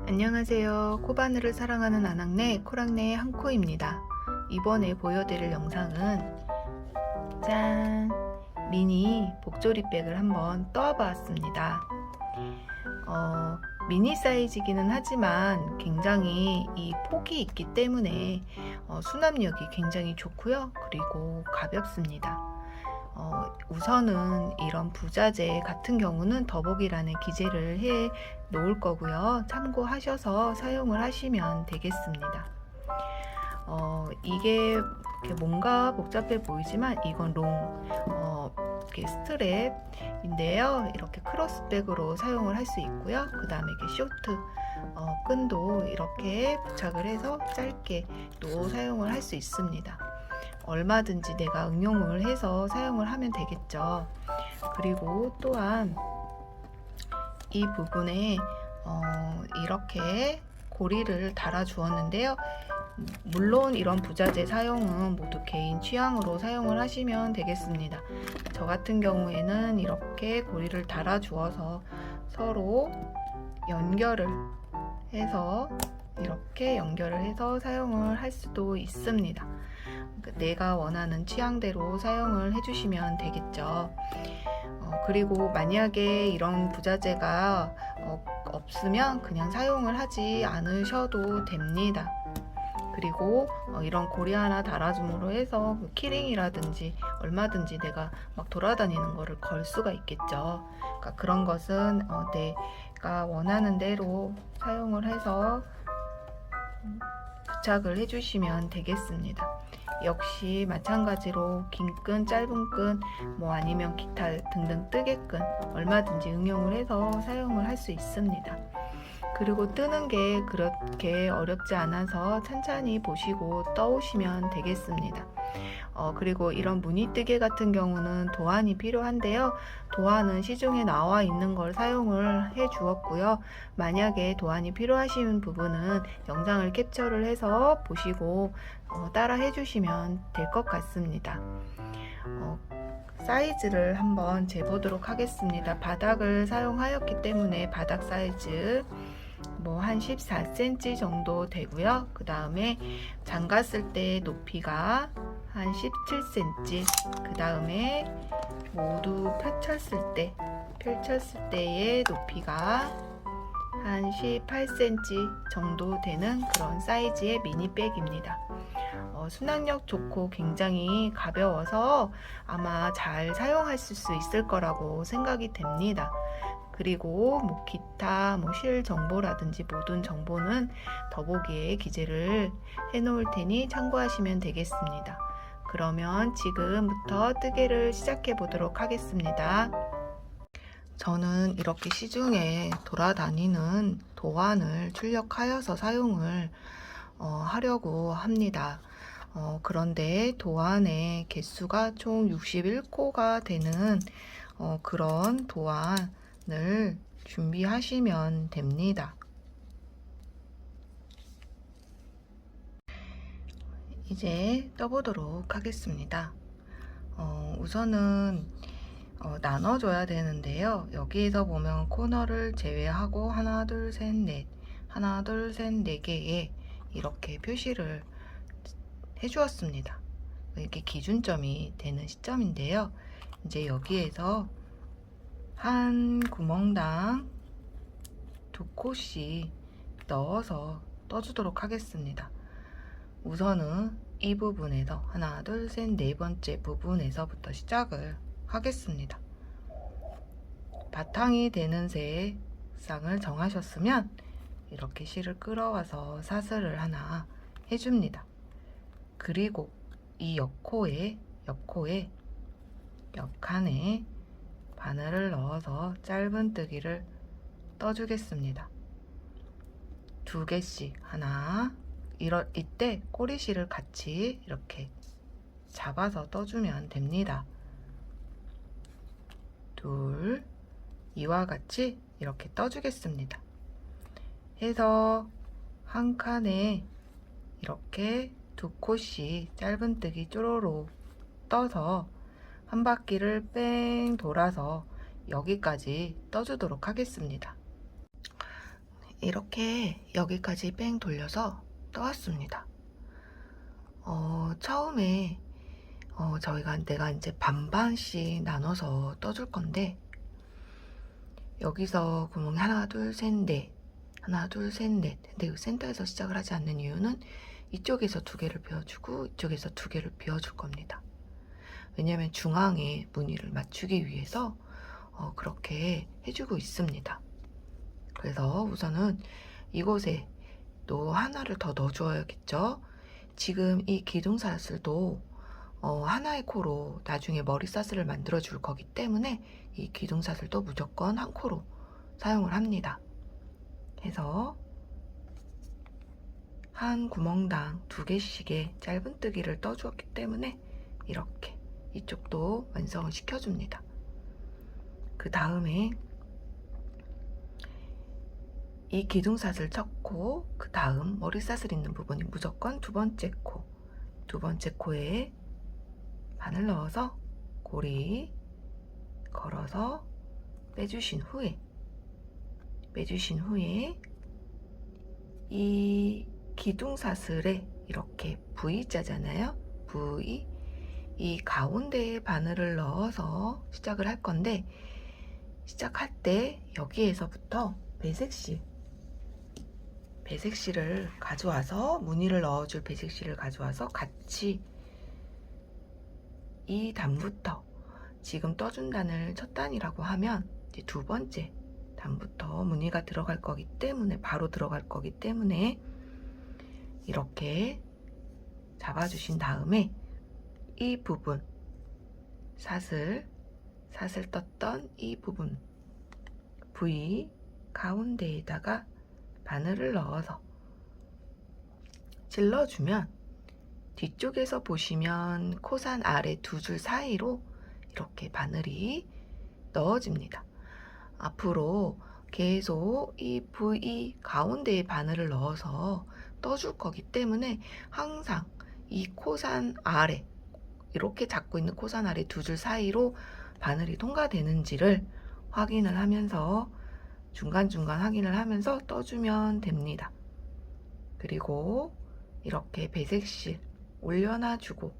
안녕하세요. 코바늘을 사랑하는 아낙네 코랑네의 한코입니다. 이번에 보여드릴 영상은 짠! 미니 복조리백을 한번 떠와봤습니다. 미니 사이즈이기는 하지만 굉장히 이 폭이 있기 때문에 수납력이 굉장히 좋고요. 그리고 가볍습니다. 우선은 이런 부자재 같은 경우는 더보기란에 기재를 해 놓을 거고요. 참고하셔서 사용을 하시면 되겠습니다. 이게 뭔가 복잡해 보이지만 이건 이렇게 스트랩인데요. 이렇게 크로스백으로 사용을 할 수 있고요. 그 다음에 이렇게 쇼트 끈도 이렇게 부착을 해서 짧게 또 사용을 할 수 있습니다. 얼마든지 내가 응용을 해서 사용을 하면 되겠죠. 그리고 또한 이 부분에 이렇게 고리를 달아 주었는데요. 물론 이런 부자재 사용은 모두 개인 취향으로 사용을 하시면 되겠습니다. 저 같은 경우에는 이렇게 고리를 달아 주어서 서로 연결을 해서 이렇게 연결을 해서 사용을 할 수도 있습니다. 내가 원하는 취향대로 사용을 해주시면 되겠죠. 그리고 만약에 이런 부자재가 없으면 그냥 사용을 하지 않으셔도 됩니다. 그리고 이런 고리 하나 달아줌으로 해서 키링이라든지 얼마든지 내가 막 돌아다니는 거를 걸 수가 있겠죠. 그러니까 그런 것은 내가 원하는 대로 사용을 해서 부착을 해주시면 되겠습니다. 역시 마찬가지로 긴 끈, 짧은 끈, 아니면 기타 등등 뜨개끈 얼마든지 응용을 해서 사용을 할 수 있습니다. 그리고 뜨는 게 그렇게 어렵지 않아서 천천히 보시고 떠오시면 되겠습니다. 그리고 이런 무늬뜨개 같은 경우는 도안이 필요한데요. 도안은 시중에 나와 있는 걸 사용을 해 주었고요. 만약에 도안이 필요하신 부분은 영상을 캡처를 해서 보시고 따라 해 주시면 될 것 같습니다. 사이즈를 한번 재보도록 하겠습니다. 바닥을 사용하였기 때문에 바닥 사이즈 한 14cm 정도 되고요. 그 다음에 잠갔을 때 높이가 한 17cm, 그 다음에 모두 펼쳤을 때의 높이가 한 18cm 정도 되는 그런 사이즈의 미니백입니다. 수납력 좋고 굉장히 가벼워서 아마 잘 사용하실 수 있을 거라고 생각이 됩니다. 그리고 기타 실 정보라든지 모든 정보는 더보기에 기재를 해 놓을 테니 참고하시면 되겠습니다. 그러면 지금부터 뜨개를 시작해 보도록 하겠습니다. 저는 이렇게 시중에 돌아다니는 도안을 출력하여서 사용을 하려고 합니다. 그런데 도안의 개수가 총 61코가 되는 그런 도안을 준비하시면 됩니다. 이제 떠보도록 하겠습니다. 우선은 나눠줘야 되는데요. 여기에서 보면 코너를 제외하고 하나 둘 셋 넷 네 개에 이렇게 표시를 해주었습니다. 이게 기준점이 되는 시점인데요. 이제 여기에서 한 구멍당 2코씩 넣어서 떠주도록 하겠습니다. 우선은 이 부분에서 하나 둘 셋 네 번째 부분에서부터 시작을 하겠습니다. 바탕이 되는 색상을 정하셨으면 이렇게 실을 끌어와서 사슬을 하나 해줍니다. 그리고 이 옆칸에 바늘을 넣어서 짧은 뜨기를 떠주겠습니다. 2개씩 하나, 이때 꼬리실을 같이 이렇게 잡아서 떠주면 됩니다. 둘, 이와 같이 이렇게 떠주겠습니다. 해서 한 칸에 이렇게 2코씩 짧은뜨기 쪼로록 떠서 한 바퀴를 뺑 돌아서 여기까지 떠주도록 하겠습니다. 이렇게 여기까지 뺑 돌려서 떠왔습니다. 처음에 내가 이제 반반씩 나눠서 떠줄 건데, 여기서 구멍이 하나 둘 셋 넷, 하나 둘 셋 넷. 근데 센터에서 시작을 하지 않는 이유는 이쪽에서 2개를 비워주고 이쪽에서 2개를 비워줄 겁니다. 왜냐하면 중앙에 무늬를 맞추기 위해서 그렇게 해주고 있습니다. 그래서 우선은 이곳에 또 하나를 더 넣어줘야겠죠. 지금 이 기둥사슬도 하나의 코로 나중에 머리사슬을 만들어 줄 거기 때문에 이 기둥사슬도 무조건 한 코로 사용을 합니다. 해서 한 구멍당 2개씩의 짧은뜨기를 떠주었기 때문에 이렇게 이쪽도 완성을 시켜줍니다. 그 다음에 이 기둥사슬 첫 코, 그 다음 머리사슬 있는 부분이 무조건 2번째 코, 2번째 코에 바늘 넣어서 고리 걸어서 빼주신 후에 이 기둥사슬에 이렇게 V자잖아요. V, 이 가운데에 바늘을 넣어서 시작을 할 건데, 시작할 때 여기에서부터 배색실을 가져와서, 무늬를 넣어줄 배색실을 가져와서 같이 이 단부터, 지금 떠준 단을 첫 단이라고 하면 이제 2번째 단부터 무늬가 들어갈 거기 때문에, 바로 들어갈 거기 때문에 이렇게 잡아주신 다음에 이 부분, 사슬 떴던 이 부분 V 가운데에다가 바늘을 넣어서 찔러주면 뒤쪽에서 보시면 코산 아래 2줄 사이로 이렇게 바늘이 넣어집니다. 앞으로 계속 이 V 가운데에 바늘을 넣어서 떠줄 거기 때문에 항상 이 코산 아래, 이렇게 잡고 있는 코산 아래 2줄 사이로 바늘이 통과되는지를 확인을 하면서, 중간중간 확인을 하면서 떠주면 됩니다. 그리고 이렇게 배색실 올려놔주고,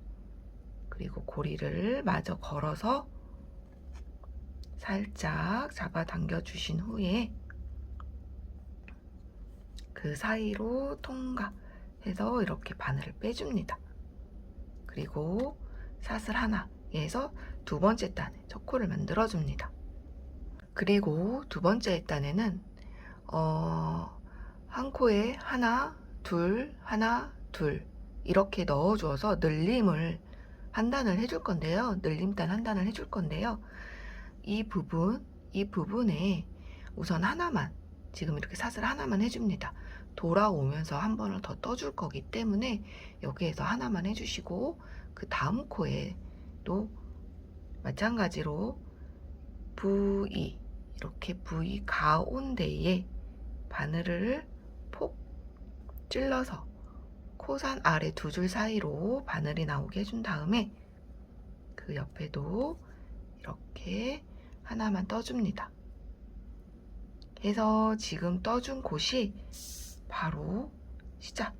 그리고 고리를 마저 걸어서 살짝 잡아당겨 주신 후에 그 사이로 통과해서 이렇게 바늘을 빼줍니다. 그리고 사슬 하나에서 2번째 단에 첫 코를 만들어 줍니다. 그리고 2번째 단에는 한 코에 하나 둘 이렇게 넣어 주어서 늘림을 한 단을 해줄 건데요. 늘림단 한 단을 해줄 건데요. 이 부분에 우선 하나만, 지금 이렇게 사슬 하나만 해줍니다. 돌아오면서 한 번을 더 떠줄 거기 때문에 여기에서 하나만 해주시고, 그 다음 코에도 마찬가지로 V, 이렇게 V 가운데에 바늘을 폭 찔러서 코산 아래 2줄 사이로 바늘이 나오게 해준 다음에 그 옆에도 이렇게 하나만 떠줍니다. 해서 지금 떠준 곳이 바로 시작,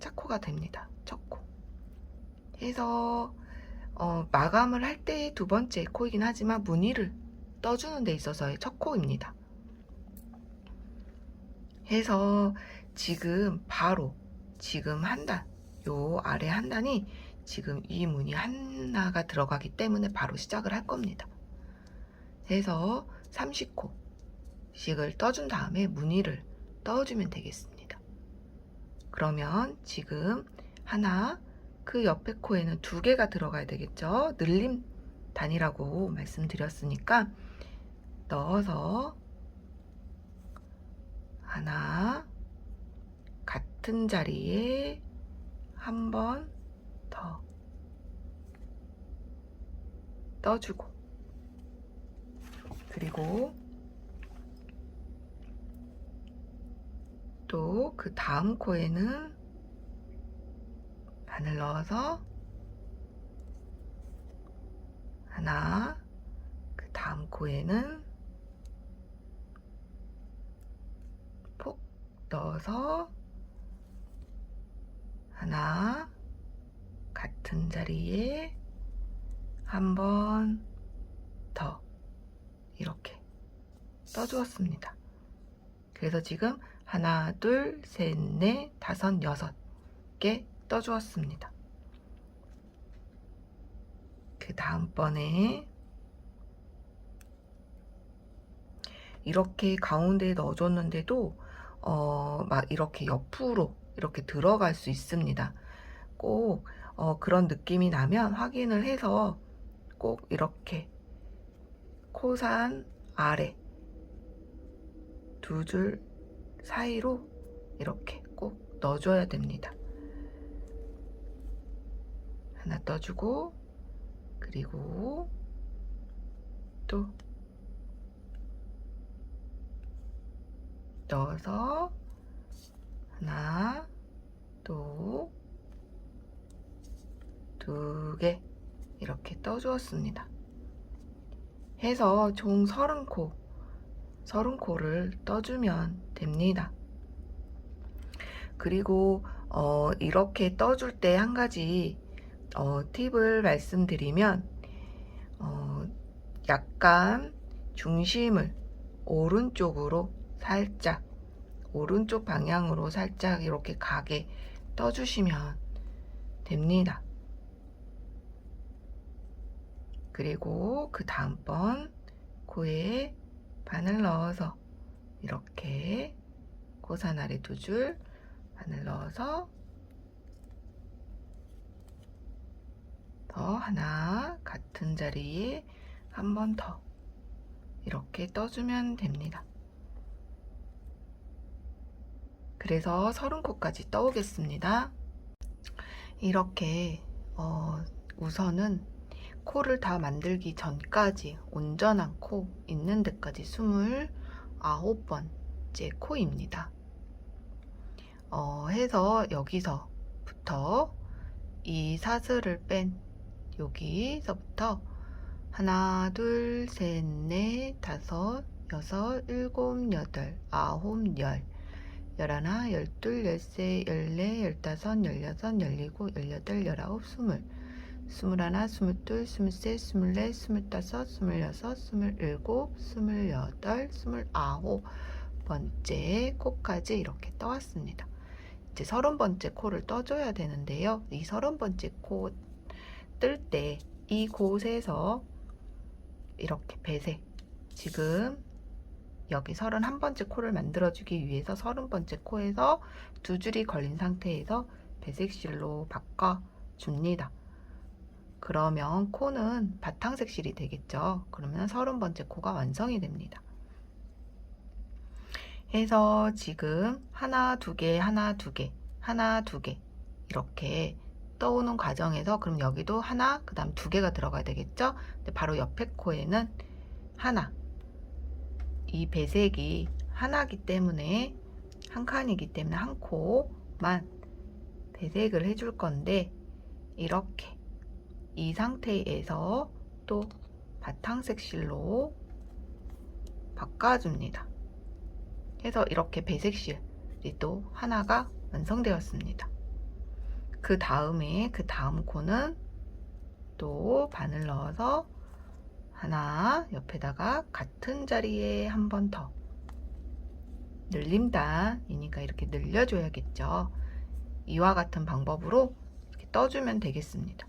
첫 코가 됩니다. 첫 코. 해서 마감을 할 때 2번째 코이긴 하지만 무늬를 떠주는 데 있어서의 첫 코입니다. 해서 지금 바로 지금 한 단, 요 아래 한 단이 지금 이 무늬 하나가 들어가기 때문에 바로 시작을 할 겁니다. 해서 30코씩을 떠준 다음에 무늬를 떠주면 되겠습니다. 그러면 지금 하나, 그 옆에 코에는 2개가 들어가야 되겠죠. 늘림 단이라고 말씀드렸으니까 넣어서 하나, 같은 자리에 한 번 더 떠주고, 그리고 또 그 다음 코에는 바늘 넣어서 하나, 그 다음 코에는 넣어서 하나, 같은 자리에 한 번 더 이렇게 떠주었습니다. 그래서 지금 하나, 둘, 셋, 넷, 다섯, 여섯 개 떠주었습니다. 그 다음번에 이렇게 가운데에 넣어줬는데도 막 이렇게 옆으로 이렇게 들어갈 수 있습니다. 꼭 그런 느낌이 나면 확인을 해서 꼭 이렇게 코산 아래 두 줄 사이로 이렇게 꼭 넣어줘야 됩니다. 하나 떠주고, 그리고 또 넣어서 하나, 또 두 개 이렇게 떠주었습니다. 해서 총 30코를 떠주면 됩니다. 그리고 이렇게 떠줄 때 한 가지 팁을 말씀드리면 약간 중심을 오른쪽으로 살짝, 오른쪽 방향으로 살짝 이렇게 가게 떠주시면 됩니다. 그리고 그 다음번 코에 바늘 넣어서 이렇게 코산 아래 두 줄 바늘 넣어서 더 하나, 같은 자리에 한 번 더 이렇게 떠주면 됩니다. 그래서 30코까지 떠오겠습니다. 이렇게 우선은 코를 다 만들기 전까지 온전한 코 있는 데까지 29번째 코입니다. 해서 여기서부터 이 사슬을 뺀 여기서부터 하나, 둘, 셋, 넷, 다섯, 여섯, 일곱, 여덟, 아홉, 열, 열하나, 열둘, 열세, 열네, 열다섯, 열여섯, 열일곱, 열여덟, 열아홉, 스물, 스물하나, 스물둘, 스물셋, 스물넷, 스물다섯, 스물여섯, 스물일곱, 스물여덟, 스물아홉 번째 코까지 이렇게 떠왔습니다. 이제 30번째 코를 떠줘야 되는데요. 이 30번째 코 뜰 때 이곳에서 이렇게 배색, 지금 여기 31번째 코를 만들어주기 위해서 30번째 코에서 두 줄이 걸린 상태에서 배색실로 바꿔줍니다. 그러면 코는 바탕색실이 되겠죠. 그러면 30번째 코가 완성이 됩니다. 해서 지금 하나, 두 개, 하나, 두 개, 하나, 두 개 이렇게 떠오는 과정에서 그럼 여기도 하나, 그 다음 두 개가 들어가야 되겠죠. 근데 바로 옆에 코에는 하나, 이 배색이 하나기 때문에 한 칸이기 때문에 한 코만 배색을 해줄 건데 이렇게 이 상태에서 또 바탕색실로 바꿔줍니다. 해서 이렇게 배색실이 또 하나가 완성되었습니다. 그 다음에 그 다음 코는 또 바늘 넣어서 하나 옆에다가 같은 자리에 한 번 더 늘림단이니까 이렇게 늘려줘야겠죠. 이와 같은 방법으로 이렇게 떠주면 되겠습니다.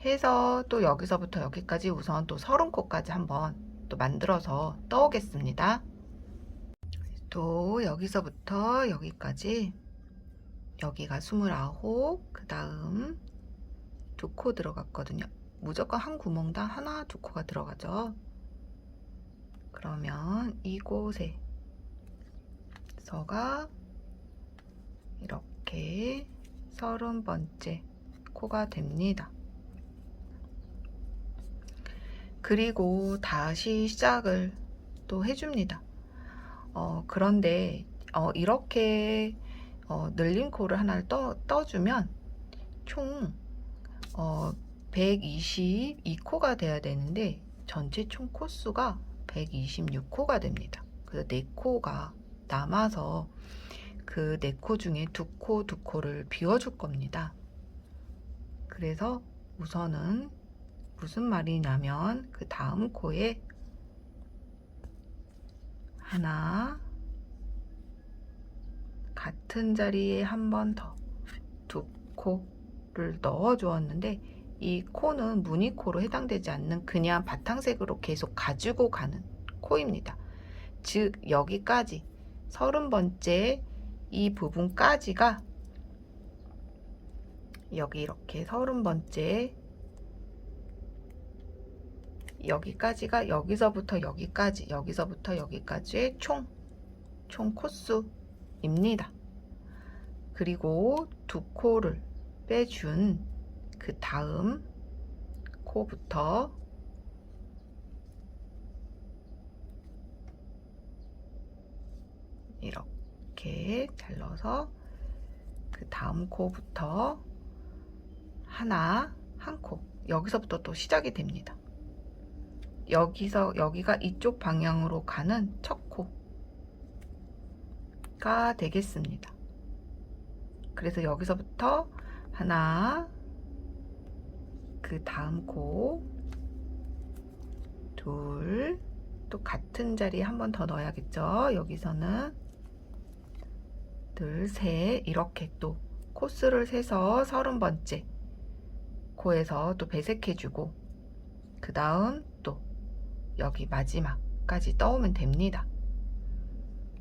해서 또 여기서부터 여기까지 우선 또 30코까지 한번 또 만들어서 떠오겠습니다. 또 여기서부터 여기까지 여기가 29, 그 다음 두 코 들어갔거든요. 무조건 한 구멍당 하나, 두 코가 들어가죠. 그러면 이곳에서가 이렇게 30번째 코가 됩니다. 그리고 다시 시작을 또 해줍니다. 그런데 이렇게 늘린 코를 하나를 떠주면 총 122코가 돼야 되는데 전체 총 코수가 126코가 됩니다. 그래서 4코가 남아서 그 4코 중에 2코를 비워줄 겁니다. 그래서 우선은 무슨 말이냐면 그 다음 코에 하나, 같은 자리에 한 번 더 2코를 넣어 주었는데, 이 코는 무늬코로 해당되지 않는 그냥 바탕색으로 계속 가지고 가는 코입니다. 즉 여기까지 30번째 이 부분까지가, 여기 이렇게 30번째 여기까지가 여기서부터 여기까지의 총 코수입니다. 그리고 2코를 빼준 그 다음 코부터 이렇게 잘라서 그 다음 코부터 한 코, 여기서부터 또 시작이 됩니다. 여기가 이쪽 방향으로 가는 첫 코가 되겠습니다. 그래서 여기서부터 하나, 그 다음 코, 둘, 또 같은 자리에 한 번 더 넣어야겠죠. 여기서는 둘, 셋, 이렇게 또 코스를 세서 30번째 코에서 또 배색해주고, 그 다음 또 여기 마지막까지 떠오면 됩니다.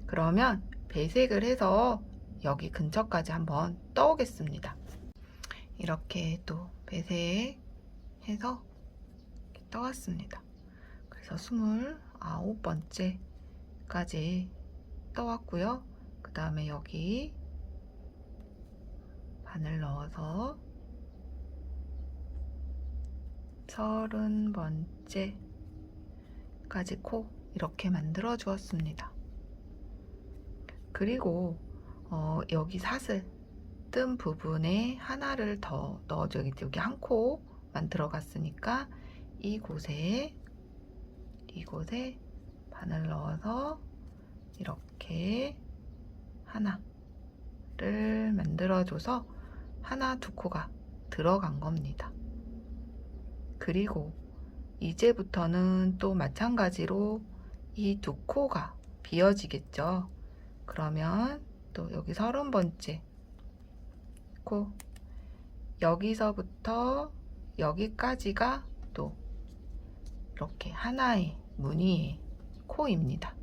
그러면 배색을 해서 여기 근처까지 한번 떠오겠습니다. 이렇게 또 배색해서 이렇게 떠왔습니다. 그래서 29번째까지 떠왔고요. 그 다음에 여기 바늘 넣어서 30번째까지 코 이렇게 만들어 주었습니다. 그리고 여기 사슬 뜬 부분에 하나를 더 넣어줘야 겠죠. 여기 한 코만 들어갔으니까 이곳에 바늘 넣어서 이렇게 하나를 만들어줘서 하나, 2코가 들어간 겁니다. 그리고 이제부터는 또 마찬가지로 이 2코가 비어지겠죠. 그러면 또 여기 30번째 코, 여기서부터 여기까지가 또 이렇게 하나의 무늬의 코입니다.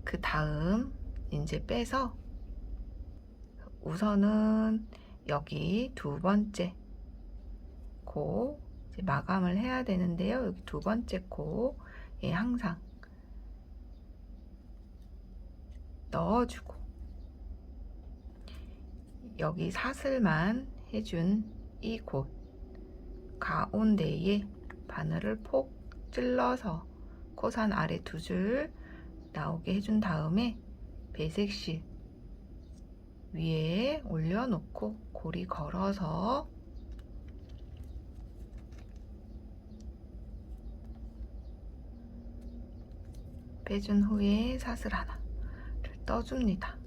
그 다음 이제 빼서 우선은 여기 2번째 코 이제 마감을 해야 되는데요. 여기 2번째 코에 항상 넣어주고, 여기 사슬만 해준 이 곳 가운데에 바늘을 폭 찔러서 코산 아래 2줄 나오게 해준 다음에 배색실 위에 올려놓고 고리 걸어서 빼준 후에 사슬 하나를 떠줍니다.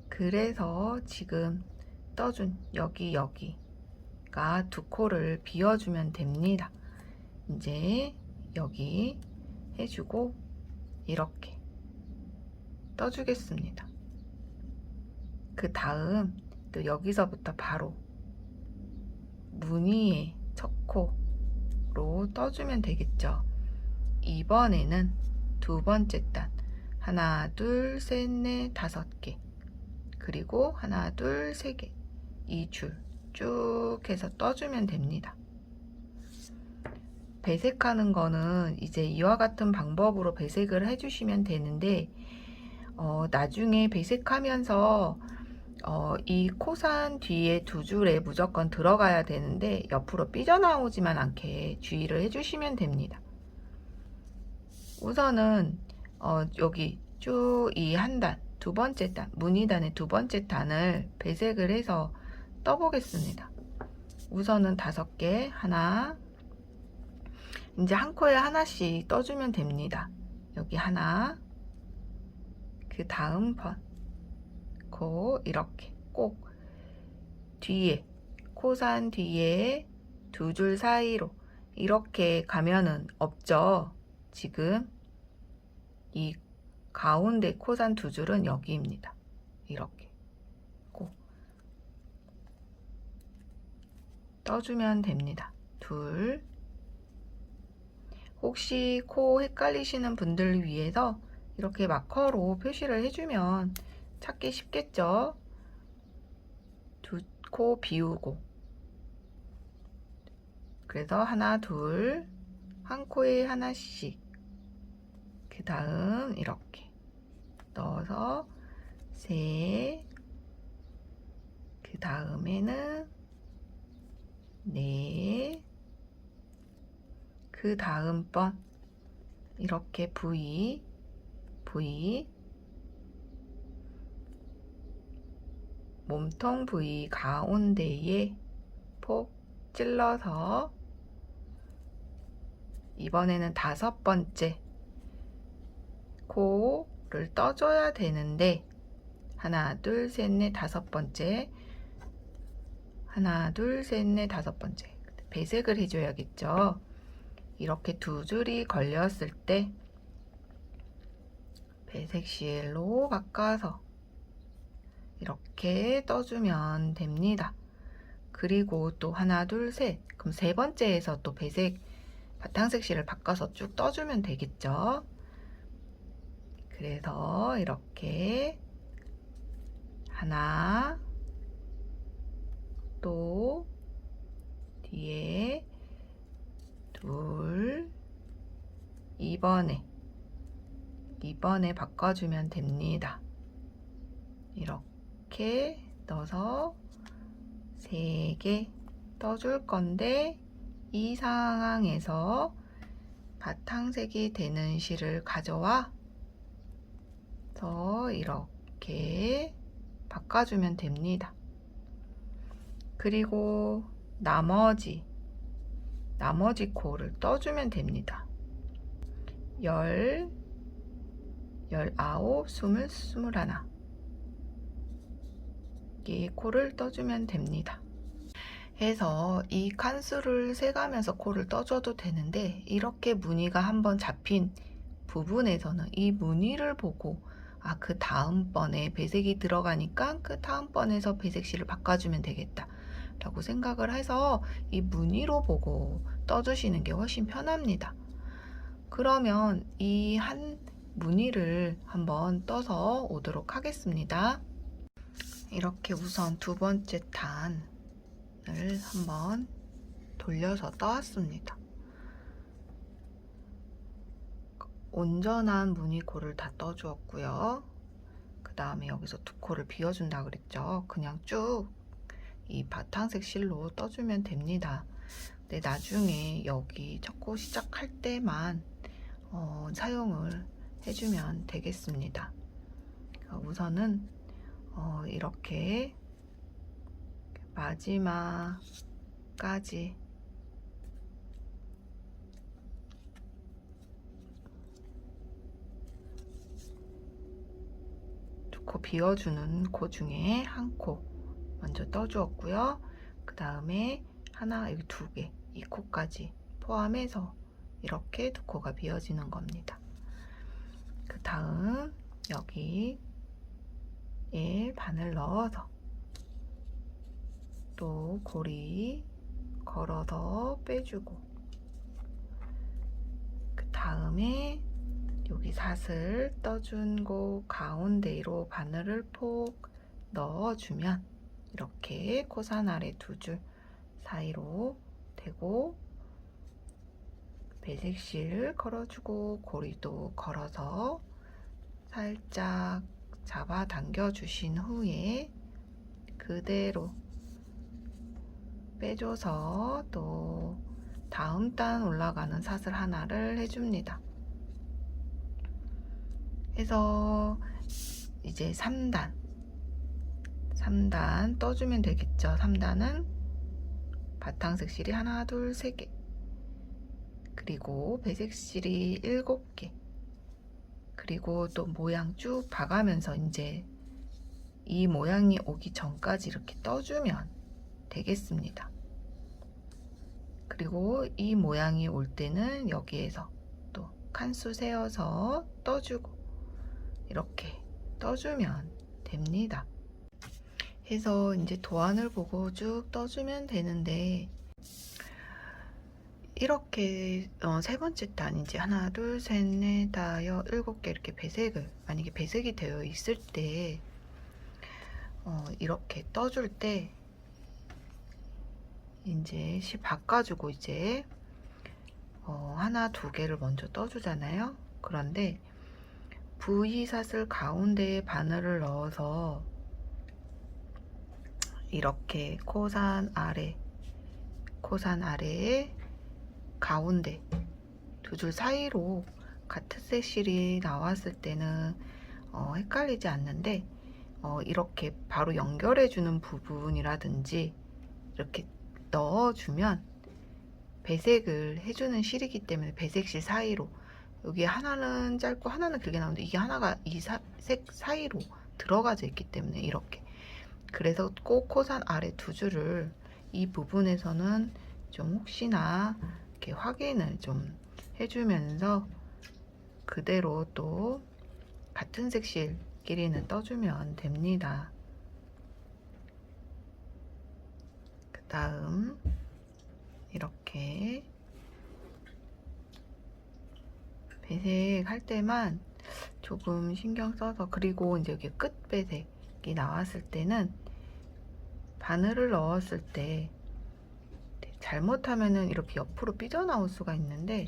그래서 지금 떠준 여기가 2코를 비워주면 됩니다. 이제 여기 해주고 이렇게 떠주겠습니다. 그 다음 또 여기서부터 바로 무늬의 첫 코로 떠주면 되겠죠. 이번에는 2번째 단 하나, 둘, 셋, 넷, 5개, 그리고 하나, 둘, 3개, 이 줄 쭉 해서 떠주면 됩니다. 배색하는 거는 이제 이와 같은 방법으로 배색을 해주시면 되는데, 나중에 배색하면서 이 코산 뒤에 2줄에 무조건 들어가야 되는데 옆으로 삐져나오지만 않게 주의를 해주시면 됩니다. 우선은 여기 쭉 이 한 단, 2번째 단, 무늬단의 2번째 단을 배색을 해서 떠보겠습니다. 우선은 5개, 하나, 이제 한 코에 하나씩 떠주면 됩니다. 여기 하나, 그 다음 번 코 이렇게 꼭 뒤에 코산 뒤에 두 줄 사이로 이렇게 가면은 없죠. 지금 이 가운데 코산 두 줄은 여기입니다. 이렇게 꼭 떠주면 됩니다. 둘. 혹시 코 헷갈리시는 분들을 위해서 이렇게 마커로 표시를 해주면 찾기 쉽겠죠? 두 코 비우고, 그래서 하나, 둘, 한 코에 하나씩, 그 다음 이렇게 넣어서 셋, 그 다음에는 넷, 그 다음번 이렇게 V 몸통 부위 가운데에 폭 찔러서 이번에는 5번째 코를 떠줘야 되는데 하나, 둘, 셋, 넷, 5번째 하나, 둘, 셋, 넷, 5번째 배색을 해줘야겠죠. 이렇게 두 줄이 걸렸을 때 배색 실로 바꿔서 이렇게 떠주면 됩니다. 그리고 또 하나, 둘, 셋. 그럼 세 번째에서 또 배색 바탕색 실을 바꿔서 쭉 떠주면 되겠죠. 그래서 이렇게 하나, 또 뒤에 둘, 이번에 바꿔주면 됩니다. 이렇게 넣어서 3개 떠줄 건데 이 상황에서 바탕색이 되는 실을 가져와서 이렇게 바꿔주면 됩니다. 그리고 나머지 코를 떠주면 됩니다. 10, 19, 20, 21 이 코를 떠주면 됩니다. 해서 이 칸수를 세가면서 코를 떠줘도 되는데 이렇게 무늬가 한번 잡힌 부분에서는 이 무늬를 보고 그 다음번에 배색이 들어가니까 그 다음번에서 배색실을 바꿔주면 되겠다 라고 생각을 해서 이 무늬로 보고 떠주시는 게 훨씬 편합니다. 그러면 이 한 무늬를 한번 떠서 오도록 하겠습니다. 이렇게 우선 두 번째 단을 한번 돌려서 떠왔습니다. 온전한 무늬코를 다 떠주었고요. 그 다음에 여기서 두 코를 비워준다 그랬죠. 그냥 쭉 이 바탕색 실로 떠주면 됩니다. 근데 나중에 여기 첫 코 시작할 때만 사용을 해주면 되겠습니다. 우선은 이렇게 마지막까지 두 코 비워주는 코 중에 한 코 먼저 떠주었고요. 그 다음에 하나, 여기 2개, 이 코까지 포함해서 이렇게 두 코가 비워지는 겁니다. 그 다음 여기에 바늘 넣어서 또 고리 걸어서 빼주고, 그 다음에 여기 사슬 떠준 곳 가운데로 바늘을 폭 넣어주면 이렇게 코산 아래 두 줄 사이로 되고, 배색실 걸어주고 고리도 걸어서 살짝 잡아 당겨 주신 후에 그대로 빼줘서 또 다음 단 올라가는 사슬 하나를 해줍니다. 해서 이제 3단 떠주면 되겠죠. 3단은 바탕색 실이 하나, 둘, 3개, 그리고 배색실이 7개, 그리고 또 모양 쭉 봐가면서 이제 이 모양이 오기 전까지 이렇게 떠주면 되겠습니다. 그리고 이 모양이 올 때는 여기에서 또 칸수 세어서 떠주고 이렇게 떠주면 됩니다. 해서 이제 도안을 보고 쭉 떠주면 되는데, 이렇게 세 번째 단 이제 하나, 둘, 셋, 넷, 다섯, 7개 이렇게 배색을, 만약에 배색이 되어 있을 때 이렇게 떠줄 때 이제 시 바꿔주고 이제 하나, 2개를 먼저 떠주잖아요. 그런데 V샷을 가운데에 바늘을 넣어서 이렇게 코산 아래에 가운데 2줄 사이로 같은 색실이 나왔을 때는 헷갈리지 않는데, 이렇게 바로 연결해주는 부분이라든지 이렇게 넣어주면 배색을 해주는 실이기 때문에 배색실 사이로, 여기 하나는 짧고 하나는 길게 나오는데 이게 하나가 이 색 사이로 들어가져 있기 때문에 이렇게, 그래서 꼭 코산 아래 2줄을 이 부분에서는 좀 혹시나 이렇게 확인을 좀 해주면서 그대로 또 같은 색실끼리는 떠주면 됩니다. 그 다음 이렇게 배색할 때만 조금 신경 써서, 그리고 이제 여기 끝 배색이 나왔을 때는 바늘을 넣었을 때 잘못하면은 이렇게 옆으로 삐져나올 수가 있는데,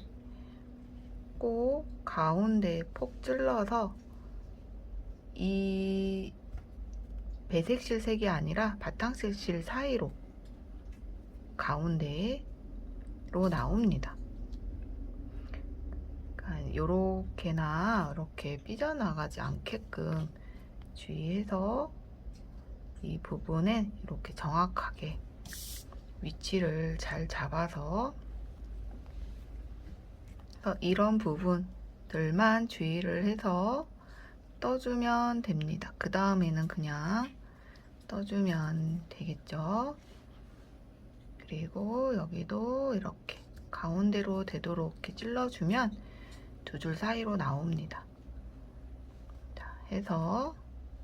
꼭 가운데에 폭 찔러서 이 배색실 색이 아니라 바탕색실 사이로 가운데로 나옵니다. 그러니까 요렇게나 이렇게 삐져나가지 않게끔 주의해서 이 부분에 이렇게 정확하게 위치를 잘 잡아서, 이런 부분들만 주의를 해서 떠주면 됩니다. 그 다음에는 그냥 떠주면 되겠죠. 그리고 여기도 이렇게 가운데로 되도록 이렇게 찔러주면 2줄 사이로 나옵니다. 자, 해서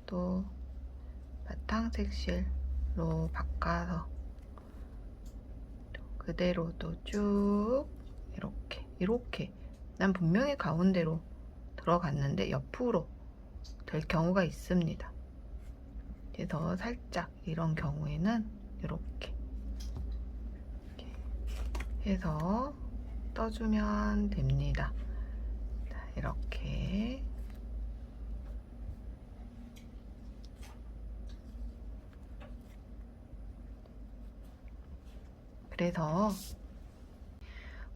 또 바탕색실로 바꿔서 그대로 또 쭉 이렇게 난 분명히 가운데로 들어갔는데 옆으로 될 경우가 있습니다. 그래서 살짝 이런 경우에는 이렇게 해서 떠주면 됩니다. 자, 이렇게 그래서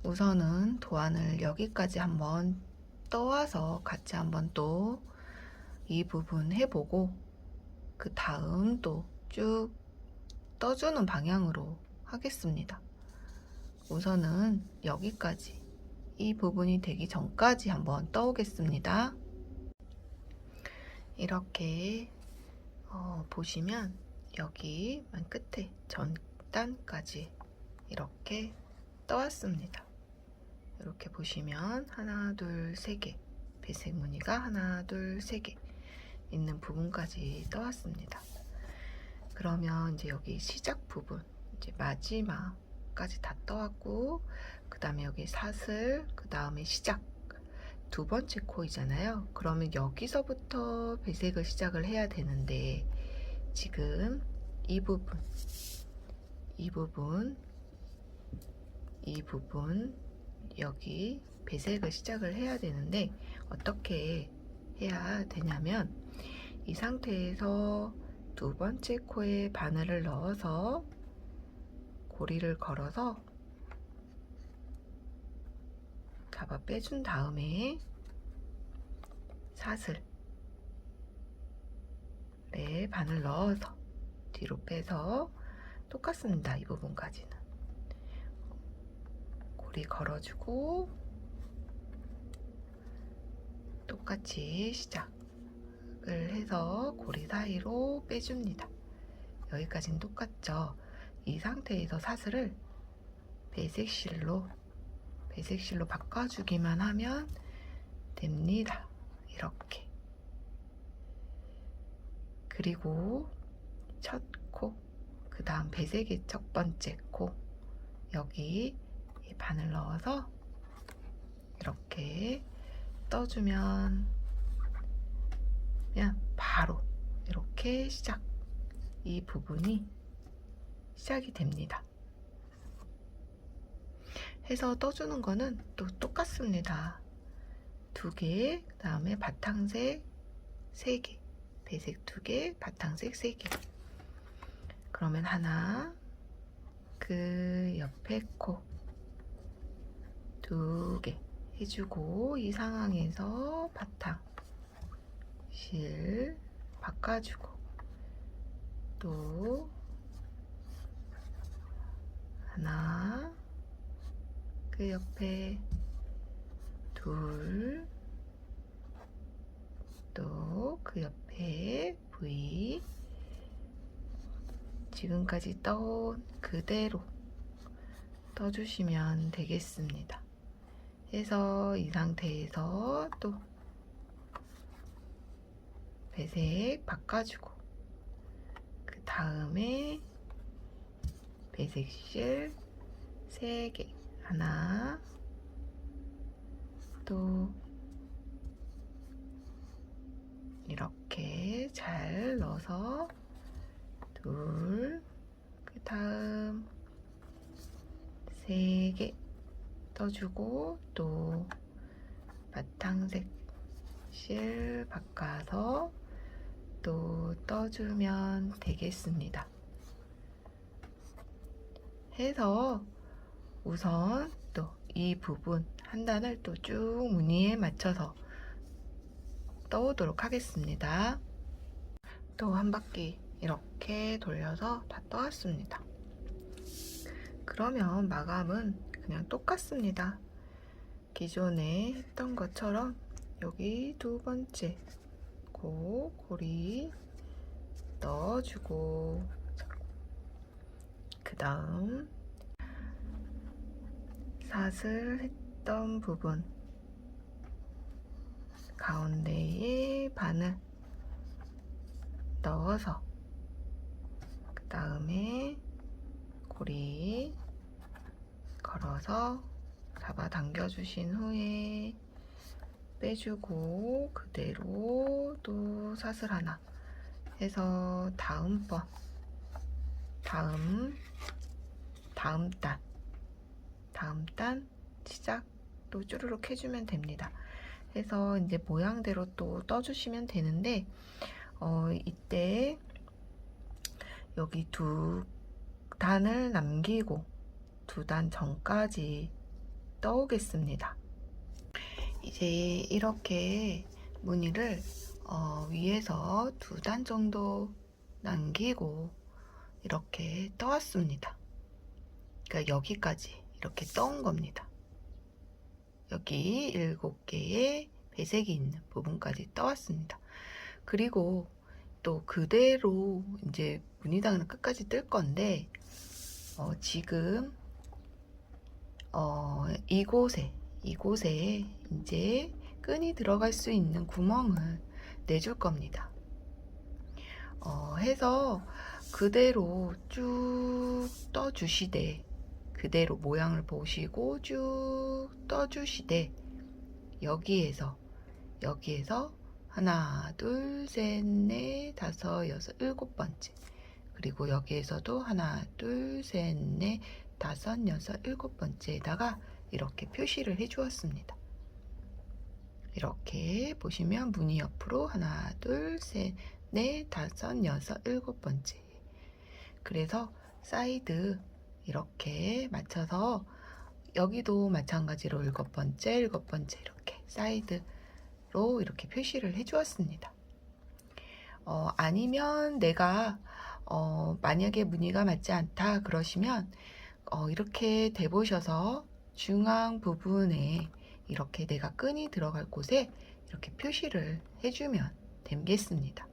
우선은 도안을 여기까지 한번 떠와서 같이 한번 또 이 부분 해보고, 그 다음 또 쭉 떠주는 방향으로 하겠습니다. 우선은 여기까지, 이 부분이 되기 전까지 한번 떠오겠습니다. 이렇게 보시면 여기 맨 끝에 전단까지 이렇게 떠왔습니다. 이렇게 보시면 하나, 둘, 3개 배색 무늬가 하나, 둘, 3개 있는 부분까지 떠왔습니다. 그러면 이제 여기 시작 부분, 이제 마지막까지 다 떠왔고, 그 다음에 여기 사슬, 그 다음에 시작, 2번째 코이잖아요. 그러면 여기서부터 배색을 시작을 해야 되는데, 지금 이 부분 여기 배색을 시작을 해야 되는데, 어떻게 해야 되냐면, 이 상태에서 2번째 코에 바늘을 넣어서 고리를 걸어서 잡아 빼준 다음에 사슬에 바늘 넣어서 뒤로 빼서, 똑같습니다. 이 부분까지는 고리 걸어주고 똑같이 시작을 해서 고리 사이로 빼줍니다. 여기까지는 똑같죠? 이 상태에서 사슬을 배색실로 바꿔주기만 하면 됩니다. 이렇게. 그리고 첫 코, 그 다음 배색의 첫 번째 코, 여기 이 바늘 넣어서 이렇게 떠주면 그냥 바로 이렇게 이 부분이 시작이 됩니다. 해서 떠주는 거는 또 똑같습니다. 2개, 그 다음에 바탕색 3개, 배색 2개, 바탕색 3개. 그러면 하나, 그 옆에 코 2개 해주고, 이 상황에서 바탕 실 바꿔주고, 또 하나, 그 옆에 둘, 또 그 옆에 V, 지금까지 떠온 그대로 떠주시면 되겠습니다. 해서 이 상태에서 또 배색 바꿔주고, 그 다음에 배색실 3개, 하나, 또 이렇게 잘 넣어서 둘, 그 다음 3개 떠주고, 또 바탕색 실 바꿔서 또 떠주면 되겠습니다. 해서 우선 또 이 부분 한 단을 또 쭉 무늬에 맞춰서 떠오도록 하겠습니다. 또 한 바퀴 이렇게 돌려서 다 떠왔습니다. 그러면 마감은 그냥 똑같습니다. 기존에 했던 것처럼 여기 2번째 고리 넣어주고, 그 다음 사슬 했던 부분 가운데에 바늘 넣어서, 그 다음에 고리 걸어서 잡아당겨 주신 후에 빼주고, 그대로 또 사슬 하나 해서 다음번 다음 단 시작 또 쭈르륵 해주면 됩니다. 해서 이제 모양대로 또 떠주시면 되는데, 이때 여기 2단을 남기고 2단 전까지 떠오겠습니다. 이제 이렇게 무늬를 위에서 2단 정도 남기고 이렇게 떠왔습니다. 그러니까 여기까지 이렇게 떠온 겁니다. 여기 7개의 배색이 있는 부분까지 떠왔습니다. 그리고 또 그대로 이제 무늬단을 끝까지 뜰 건데, 지금 이곳에 이제 끈이 들어갈 수 있는 구멍을 내줄 겁니다. 해서 그대로 쭉 떠주시되, 그대로 모양을 보시고 쭉 떠주시되, 여기에서 하나, 둘, 셋, 넷, 다섯, 여섯, 7번째, 그리고 여기에서도 하나, 둘, 셋, 넷, 다섯, 여섯, 7번째에다가 이렇게 표시를 해 주었습니다. 이렇게 보시면 무늬 옆으로 하나, 둘, 셋, 넷, 다섯, 여섯, 7번째. 그래서 사이드 이렇게 맞춰서 여기도 마찬가지로 7번째 이렇게 사이드로 이렇게 표시를 해 주었습니다. 아니면 내가 만약에 무늬가 맞지 않다 그러시면 이렇게 대보셔서 중앙 부분에 이렇게 내가 끈이 들어갈 곳에 이렇게 표시를 해주면 되겠습니다.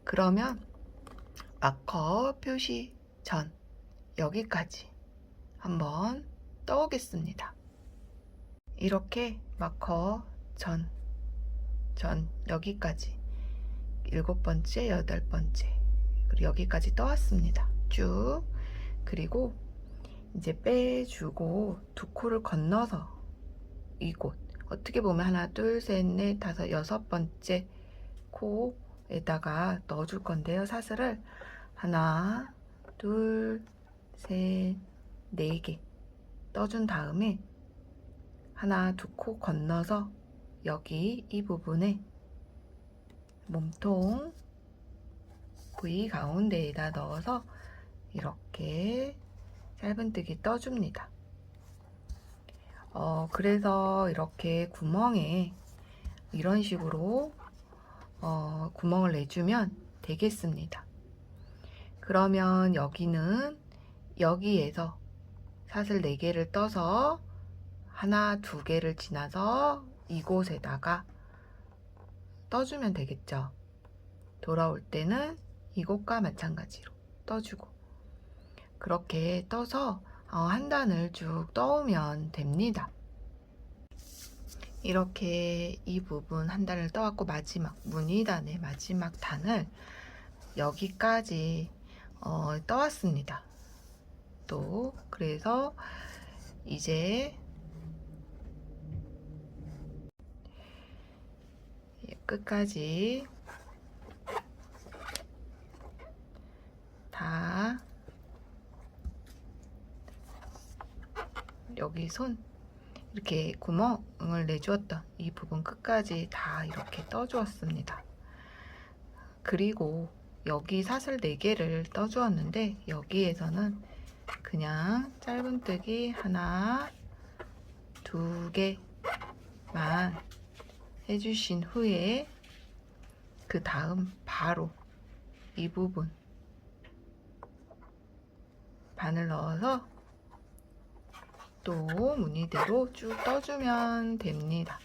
그러면 마커 표시 전 여기까지 한번 떠오겠습니다. 이렇게 마커 전 여기까지 7번째, 8번째 그리고 여기까지 떠왔습니다. 쭉. 그리고 이제 빼주고 두 코를 건너서 이곳 어떻게 보면 하나, 둘, 셋, 넷, 다섯, 6번째 코에다가 넣어줄 건데요. 사슬을 하나, 둘, 셋, 4개 떠준 다음에 하나, 두 코 건너서 여기 이 부분에 몸통 V 가운데에다 넣어서 이렇게 짧은뜨기 떠줍니다. 그래서 이렇게 구멍에 이런 식으로 구멍을 내주면 되겠습니다. 그러면 여기는 여기에서 사슬 4개를 떠서 하나, 2개를 지나서 이곳에다가 떠주면 되겠죠. 돌아올 때는 이곳과 마찬가지로 떠주고 그렇게 떠서 한 단을 쭉 떠오면 됩니다. 이렇게 이 부분 한 단을 떠왔고 마지막 무늬단의 마지막 단을 여기까지 떠왔습니다. 또 그래서 이제 끝까지 다 여기 손 이렇게 구멍을 내주었던 이 부분 끝까지 다 이렇게 떠주었습니다. 그리고 여기 사슬 4개를 떠주었는데 여기에서는 그냥 짧은뜨기 하나, 2개만 해주신 후에 그 다음 바로 이 부분 바늘 넣어서 또 무늬대로 쭉 떠주면 됩니다.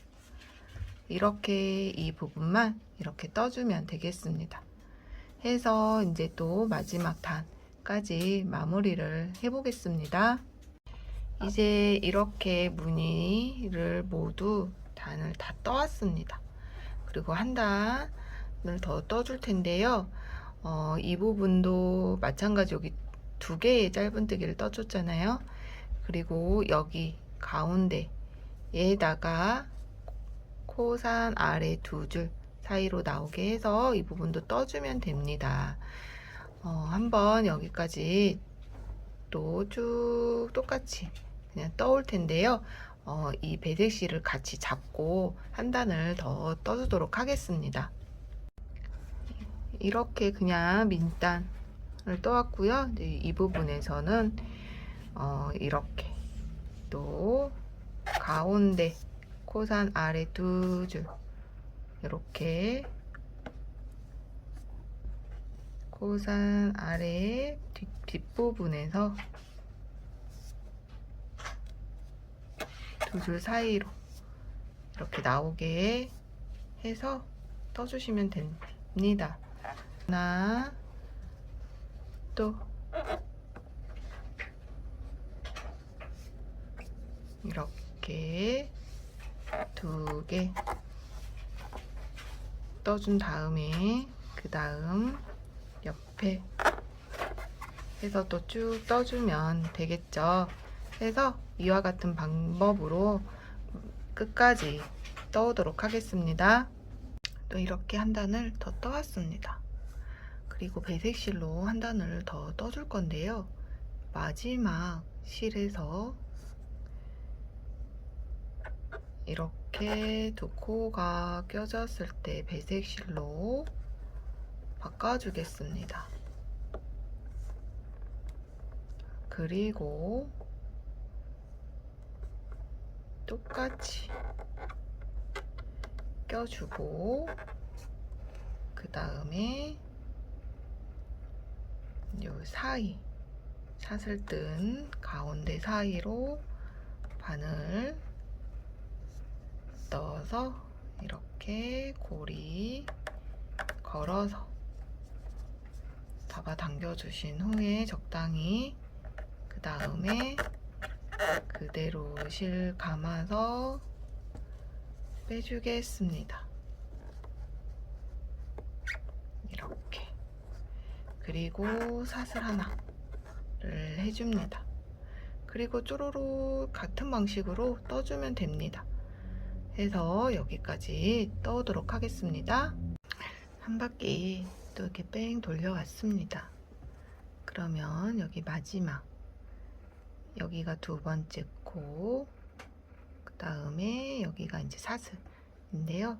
이렇게 이 부분만 이렇게 떠주면 되겠습니다. 해서 이제 또 마지막 단까지 마무리를 해보겠습니다. 이제 이렇게 무늬를 모두 단을 다 떠왔습니다. 그리고 한 단을 더 떠줄 텐데요. 이 부분도 마찬가지 여기 2개의 짧은뜨기를 떠줬잖아요. 그리고 여기 가운데에다가 코산 아래 2줄 사이로 나오게 해서 이 부분도 떠주면 됩니다. 한번 여기까지 또 쭉 똑같이 그냥 떠올 텐데요. 이 배색 실을 같이 잡고 한 단을 더 떠주도록 하겠습니다. 이렇게 그냥 민단을 떠왔고요. 이 부분에서는 이렇게 또 가운데 코산 아래 2줄 이렇게 코산 아래 뒷부분에서 2줄 사이로 이렇게 나오게 해서 떠주시면 됩니다. 하나, 또 이렇게 2개 떠준 다음에 그 다음 옆에 해서 또 쭉 떠주면 되겠죠. 해서 이와 같은 방법으로 끝까지 떠오도록 하겠습니다. 또 이렇게 한 단을 더 떠왔습니다. 그리고 배색실로 한 단을 더 떠줄 건데요. 마지막 실에서 이렇게 두 코가 껴졌을 때 배색실로 바꿔주겠습니다. 그리고 똑같이 껴주고 그 다음에 요 사이 샷을 뜬 가운데 사이로 바늘 넣어서 이렇게 고리 걸어서 잡아당겨 주신 후에 적당히 그 다음에 그대로 실 감아서 빼주겠습니다. 이렇게. 그리고 사슬 하나를 해줍니다. 그리고 쪼로로 같은 방식으로 떠주면 됩니다. 해서 여기까지 떠오도록 하겠습니다. 한 바퀴 또 이렇게 뺑 돌려왔습니다. 그러면 여기 마지막, 여기가 두 번째 코, 그 다음에 여기가 이제 사슬인데요.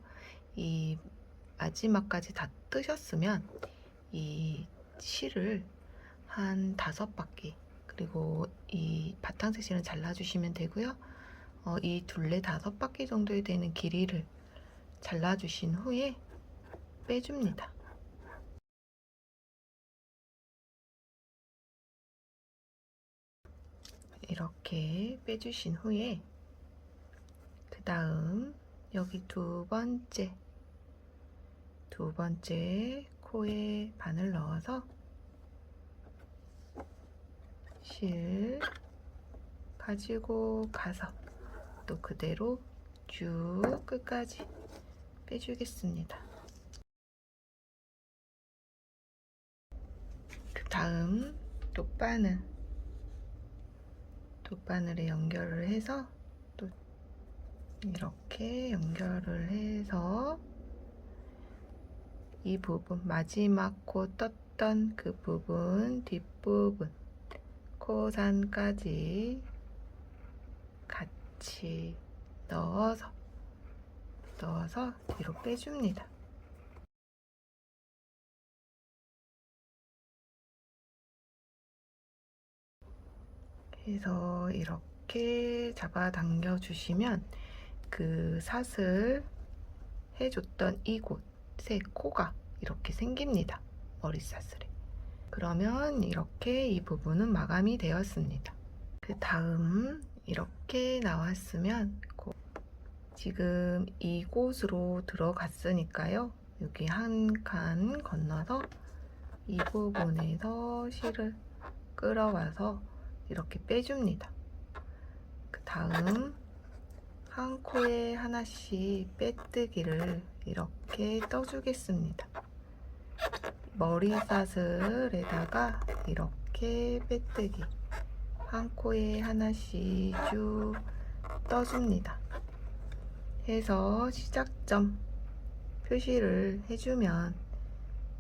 이 마지막까지 다 뜨셨으면 이 실을 한 5바퀴, 그리고 이 바탕색 실은 잘라주시면 되고요. 이 둘레 5바퀴 정도에 되는 길이를 잘라주신 후에 빼줍니다. 이렇게 빼주신 후에 그 다음 여기 두 번째 코에 바늘 넣어서 실 가지고 가서 또 그대로 쭉 끝까지 빼주겠습니다. 그 다음 돗바늘에 연결을 해서 또 이렇게 연결을 해서 이 부분, 마지막 코 떴던 그 부분, 뒷부분, 코산까지 같이 넣어서 뒤로 빼줍니다. 그래서 이렇게 잡아당겨 주시면 그 사슬 해줬던 이곳에 코가 이렇게 생깁니다. 머리사슬에. 그러면 이렇게 이 부분은 마감이 되었습니다. 그 다음 이렇게 나왔으면 지금 이곳으로 들어갔으니까요. 여기 한 칸 건너서 이 부분에서 실을 끌어와서 이렇게 빼줍니다. 그 다음 한 코에 하나씩 빼뜨기를 이렇게 떠주겠습니다. 머리사슬에다가 이렇게 빼뜨기 한 코에 하나씩 쭉 떠줍니다. 해서 시작점 표시를 해주면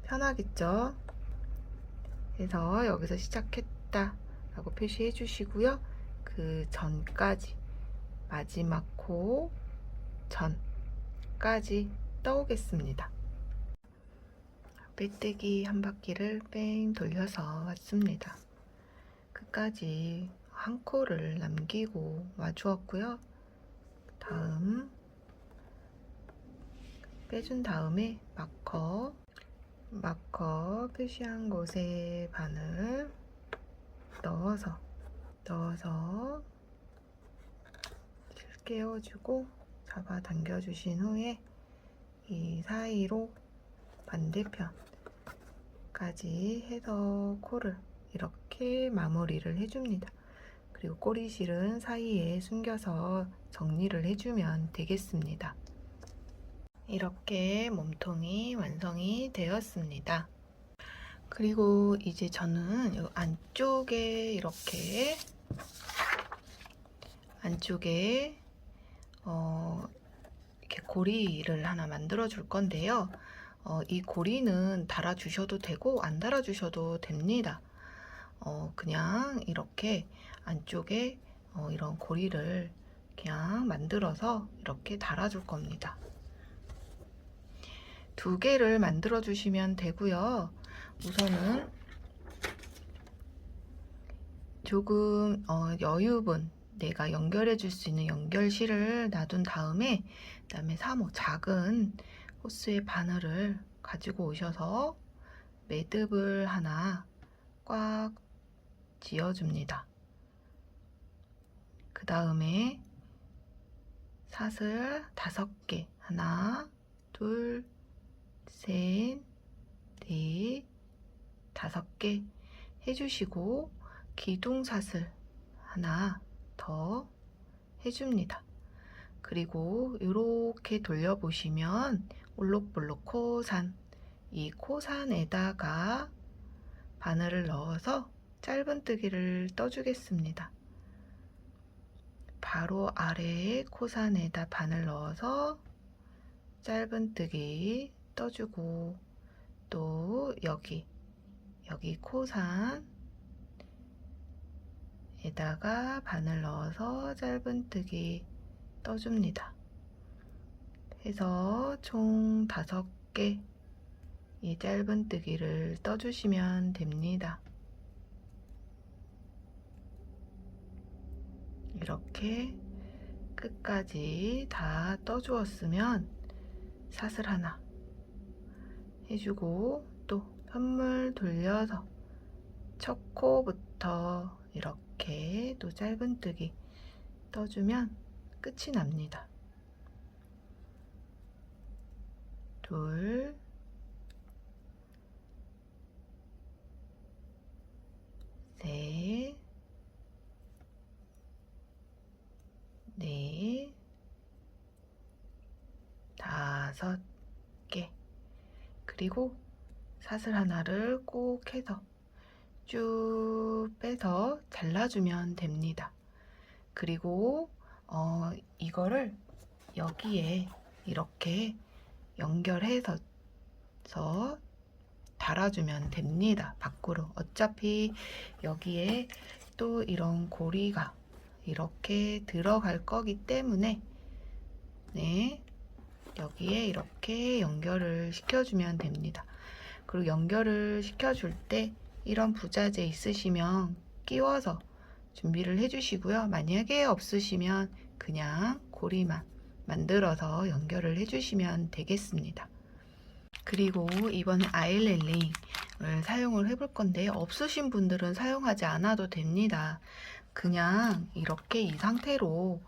편하겠죠? 그래서 여기서 시작했다 라고 표시해 주시고요. 그 전까지, 마지막 코 전까지 떠오겠습니다. 빼뜨기 한 바퀴를 뺑 돌려서 왔습니다. 끝까지 한 코를 남기고 와주었고요. 다음 빼준 다음에 마커 표시한 곳에 바늘 넣어서 깨워주고 잡아당겨 주신 후에 이 사이로 반대편까지 해서 코를 이렇게 마무리를 해줍니다. 그리고 꼬리실은 사이에 숨겨서 정리를 해주면 되겠습니다. 이렇게 몸통이 완성이 되었습니다. 그리고 이제 저는 이 안쪽에 이렇게 이렇게 고리를 하나 만들어 줄 건데요. 이 고리는 달아 주셔도 되고 안 달아 주셔도 됩니다. 그냥 이렇게 안쪽에 이런 고리를 그냥 만들어서 이렇게 달아 줄 겁니다. 2개를 만들어 주시면 되고요. 우선은 조금 여유분 내가 연결해 줄 수 있는 연결실을 놔둔 다음에 그다음에 3호 작은 호스의 바늘을 가지고 오셔서 매듭을 하나 꽉 지어줍니다. 그 다음에 사슬 5개, 하나, 둘, 셋, 넷, 5개 해주시고 기둥사슬 하나 더 해줍니다. 그리고 이렇게 돌려보시면 올록볼록 코산, 이 코산에다가 바늘을 넣어서 짧은뜨기를 떠주겠습니다. 바로 아래에 코산에다 바늘 넣어서 짧은뜨기 떠주고, 또 여기 코산에다가 바늘 넣어서 짧은뜨기 떠줍니다. 해서 총 5개 이 짧은뜨기를 떠주시면 됩니다. 이렇게 끝까지 다 떠주었으면 사슬 하나 해주고, 또 편물 돌려서 첫 코부터 이렇게 또 짧은뜨기 떠주면 끝이 납니다. 둘, 셋, 넷, 5개. 그리고 사슬 하나를 꼭 해서 쭉 빼서 잘라주면 됩니다. 그리고 이거를 여기에 이렇게 연결해서 달아주면 됩니다. 밖으로. 어차피 여기에 또 이런 고리가 이렇게 들어갈 거기 때문에, 네, 여기에 이렇게 연결을 시켜주면 됩니다. 그리고 연결을 시켜줄 때 이런 부자재 있으시면 끼워서 준비를 해주시고요. 만약에 없으시면 그냥 고리만 만들어서 연결을 해주시면 되겠습니다. 그리고 이번에 아이렐링을 사용을 해볼 건데, 없으신 분들은 사용하지 않아도 됩니다. 그냥 이렇게 이 상태로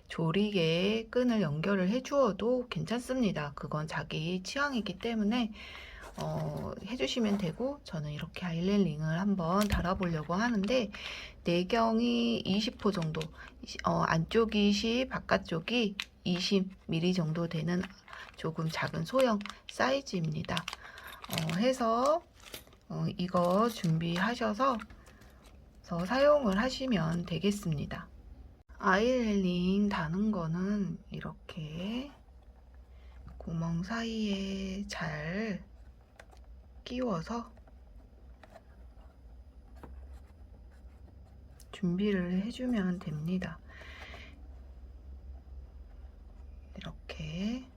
조리개 끈을 연결을 해주어도 괜찮습니다. 그건 자기 취향이기 때문에 해주시면 되고, 저는 이렇게 아이렐링을 한번 달아보려고 하는데, 내경이 20호 정도, 안쪽이 10, 바깥쪽이 20mm 정도 되는 조금 작은 소형 사이즈입니다. 해서 이거 준비하셔서 사용을 하시면 되겠습니다. 아이렐링 다는 거는 이렇게 구멍 사이에 잘 끼워서 준비를 해주면 됩니다. 이렇게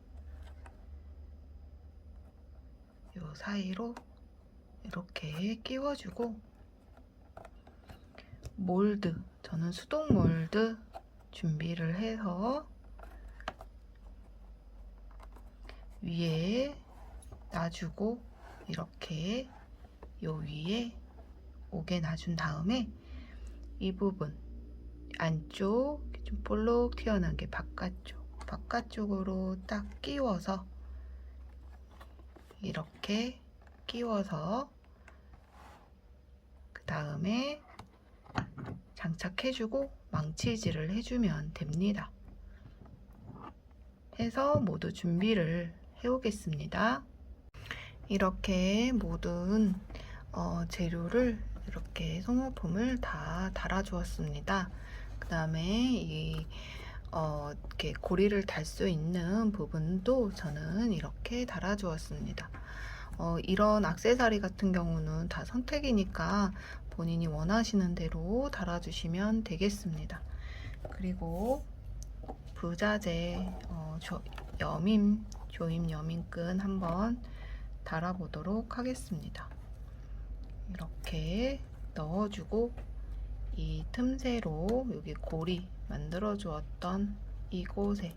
요 사이로 이렇게 끼워주고, 몰드, 저는 수동 몰드 준비를 해서 위에 놔주고, 이렇게 요 위에 오게 놔준 다음에 이 부분 안쪽 좀 볼록 튀어나온 게 바깥쪽으로 딱 끼워서, 이렇게 끼워서 그 다음에 장착해주고 망치질을 해주면 됩니다. 해서 모두 준비를 해오겠습니다. 이렇게 모든 재료를, 이렇게 소모품을 다 달아주었습니다. 그 다음에 이렇게 고리를 달 수 있는 부분도 저는 이렇게 달아주었습니다. 이런 액세서리 같은 경우는 다 선택이니까 본인이 원하시는 대로 달아주시면 되겠습니다. 그리고 부자재 조임 여민끈 한번 달아보도록 하겠습니다. 이렇게 넣어주고, 이 틈새로 여기 고리 만들어 주었던 이곳에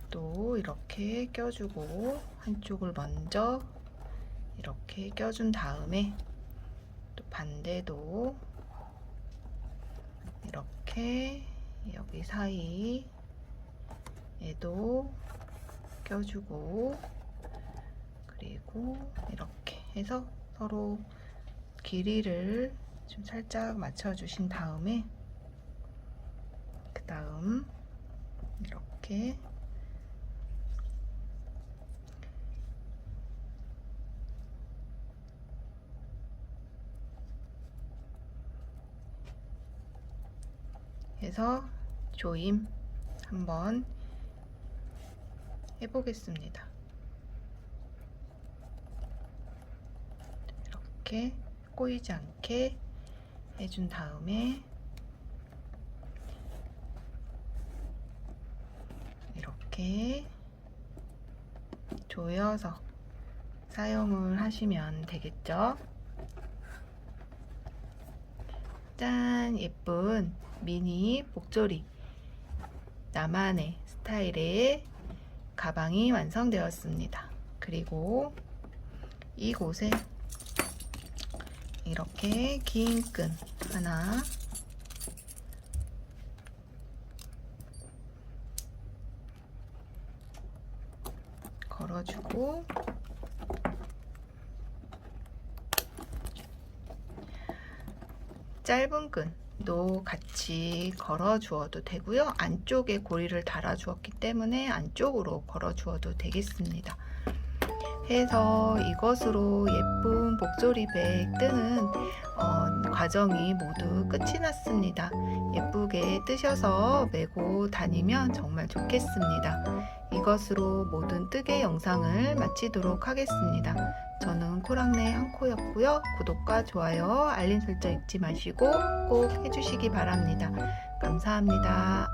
또 이렇게 껴주고, 한쪽을 먼저 이렇게 껴준 다음에 또 반대도 이렇게 여기 사이에도 껴주고, 그리고 이렇게 해서 서로 길이를 좀 살짝 맞춰주신 다음에, 그 다음 이렇게 해서 조임 한번 해보겠습니다. 이렇게 꼬이지 않게 해준 다음에 이렇게 조여서 사용을 하시면 되겠죠. 짠! 예쁜 미니 목조리, 나만의 스타일의 가방이 완성되었습니다. 그리고 이곳에 이렇게 긴 끈 하나 걸어주고, 짧은 끈도 같이 걸어 주어도 되고요. 안쪽에 고리를 달아 주었기 때문에 안쪽으로 걸어 주어도 되겠습니다. 해서 이것으로 예쁜 목조리백 뜨는 과정이 모두 끝이 났습니다. 예쁘게 뜨셔서 메고 다니면 정말 좋겠습니다. 이것으로 모든 뜨개 영상을 마치도록 하겠습니다. 저는 코랑네 한코였고요. 구독과 좋아요, 알림 설정 잊지 마시고 꼭 해주시기 바랍니다. 감사합니다.